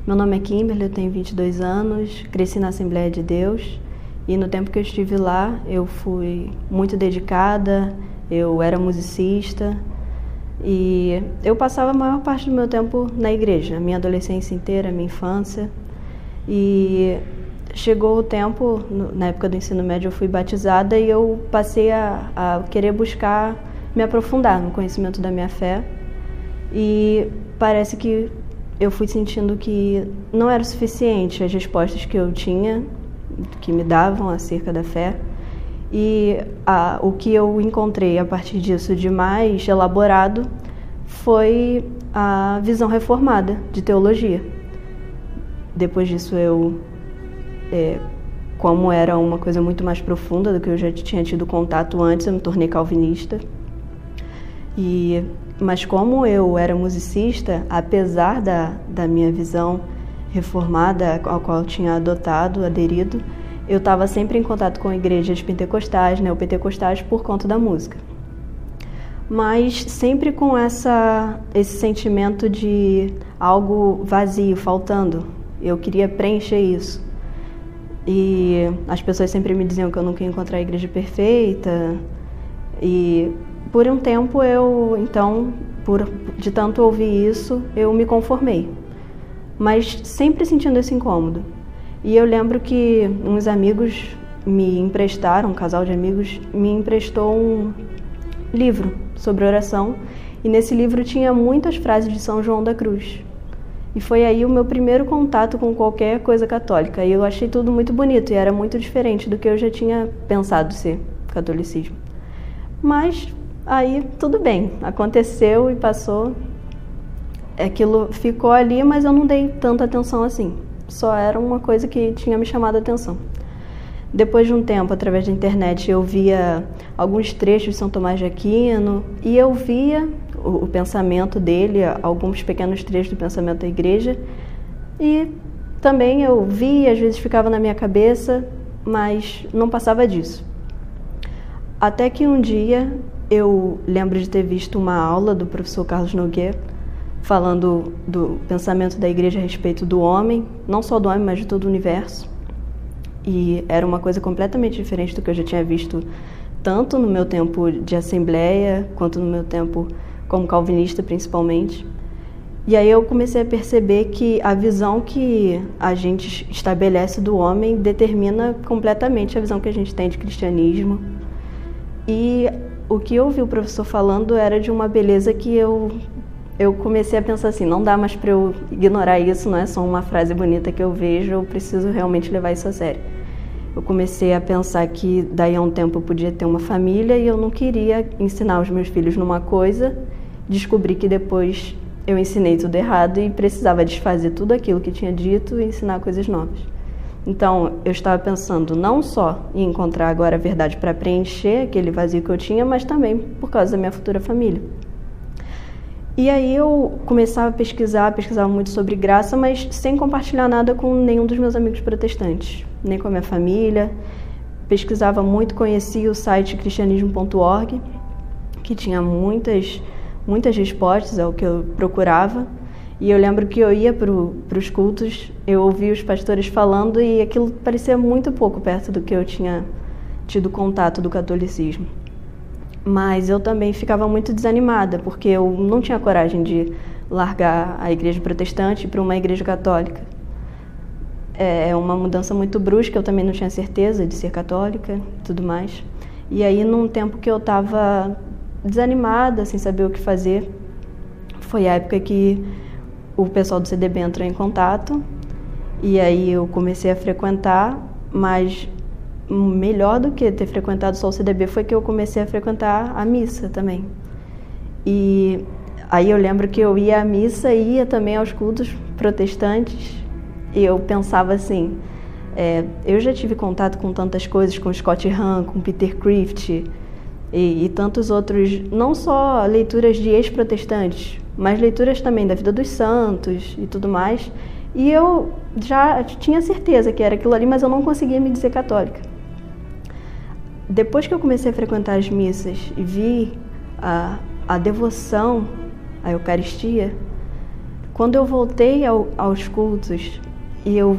Meu nome é Kimberly, eu tenho 22 anos, cresci na Assembleia de Deus e no tempo que eu estive lá eu fui muito dedicada, eu era musicista e eu passava a maior parte do meu tempo na igreja, minha adolescência inteira, minha infância. E chegou o tempo, na época do ensino médio eu fui batizada e eu passei a querer buscar me aprofundar no conhecimento da minha fé e parece que eu fui sentindo que não era o suficiente as respostas que eu tinha, que me davam acerca da fé. E o que eu encontrei a partir disso de mais elaborado foi a visão reformada de teologia. Depois disso como era uma coisa muito mais profunda do que eu já tinha tido contato antes, eu me tornei calvinista. Mas como eu era musicista, apesar da minha visão reformada, ao qual eu tinha aderido, eu estava sempre em contato com igrejas pentecostais, neopentecostais, por conta da música. Mas sempre com esse sentimento de algo vazio, faltando. Eu queria preencher isso. E as pessoas sempre me diziam que eu nunca ia encontrar a igreja perfeita. E por um tempo de tanto ouvir isso, eu me conformei. Mas sempre sentindo esse incômodo. E eu lembro que uns amigos me emprestaram, um casal de amigos me emprestou um livro sobre oração. E nesse livro tinha muitas frases de São João da Cruz. E foi aí o meu primeiro contato com qualquer coisa católica. E eu achei tudo muito bonito e era muito diferente do que eu já tinha pensado ser catolicismo. Mas aí tudo bem, aconteceu e passou. Aquilo ficou ali, mas eu não dei tanta atenção assim. Só era uma coisa que tinha me chamado a atenção. Depois de um tempo, através da internet, eu via alguns trechos de São Tomás de Aquino e eu via o pensamento dele, alguns pequenos trechos do pensamento da igreja. E também eu via, às vezes ficava na minha cabeça, mas não passava disso. Até que um dia eu lembro de ter visto uma aula do professor Carlos Nogueira falando do pensamento da igreja a respeito do homem, não só do homem, mas de todo o universo. E era uma coisa completamente diferente do que eu já tinha visto tanto no meu tempo de assembleia, quanto no meu tempo como calvinista, principalmente. E aí eu comecei a perceber que a visão que a gente estabelece do homem determina completamente a visão que a gente tem de cristianismo. E o que eu ouvi o professor falando era de uma beleza que eu comecei a pensar assim, não dá mais para eu ignorar isso, não é só uma frase bonita que eu vejo, eu preciso realmente levar isso a sério. Eu comecei a pensar que daí a um tempo eu podia ter uma família e eu não queria ensinar os meus filhos numa coisa, descobri que depois eu ensinei tudo errado e precisava desfazer tudo aquilo que tinha dito e ensinar coisas novas. Então, eu estava pensando não só em encontrar agora a verdade para preencher aquele vazio que eu tinha, mas também por causa da minha futura família. E aí eu começava a pesquisava muito sobre graça, mas sem compartilhar nada com nenhum dos meus amigos protestantes, nem com a minha família. Pesquisava muito, conhecia o site cristianismo.org, que tinha muitas respostas ao que eu procurava. E eu lembro que eu ia para os cultos, eu ouvia os pastores falando e aquilo parecia muito pouco perto do que eu tinha tido contato do catolicismo. Mas eu também ficava muito desanimada, porque eu não tinha coragem de largar a igreja protestante para uma igreja católica. É uma mudança muito brusca, eu também não tinha certeza de ser católica e tudo mais. E aí, num tempo que eu estava desanimada, sem saber o que fazer, foi a época que o pessoal do CDB entrou em contato, e aí eu comecei a frequentar, mas melhor do que ter frequentado só o CDB foi que eu comecei a frequentar a missa também. E aí eu lembro que eu ia à missa e ia também aos cultos protestantes e eu pensava assim, eu já tive contato com tantas coisas, com Scott Hahn, com Peter Kreeft e tantos outros, não só leituras de ex-protestantes, mas leituras também da vida dos santos e tudo mais. E eu já tinha certeza que era aquilo ali, mas eu não conseguia me dizer católica. Depois que eu comecei a frequentar as missas e vi a devoção, a Eucaristia, Quando eu voltei aos cultos e eu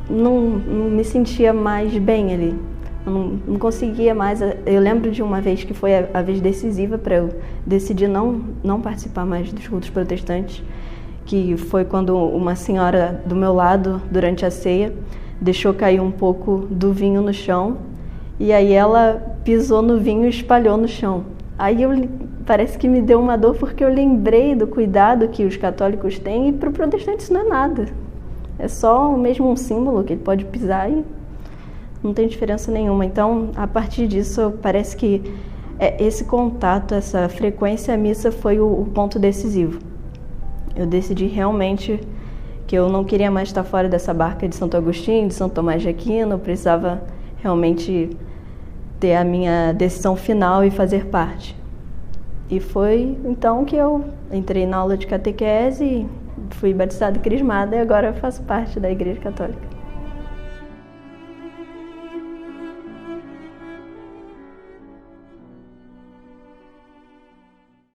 não me sentia mais bem ali, eu não conseguia mais. Eu lembro de uma vez que foi a vez decisiva para eu decidir não participar mais dos cultos protestantes, que foi quando uma senhora do meu lado, durante a ceia, deixou cair um pouco do vinho no chão, e aí ela pisou no vinho e espalhou no chão. Aí parece que me deu uma dor, porque eu lembrei do cuidado que os católicos têm, e para o protestante isso não é nada. É só mesmo um símbolo que ele pode pisar e não tem diferença nenhuma. Então, a partir disso, parece que esse contato, essa frequência à missa foi o ponto decisivo. Eu decidi realmente que eu não queria mais estar fora dessa barca de Santo Agostinho, de São Tomás de Aquino. Eu precisava realmente ter a minha decisão final e fazer parte. E foi então que eu entrei na aula de catequese, fui batizada e crismada, e agora eu faço parte da Igreja Católica.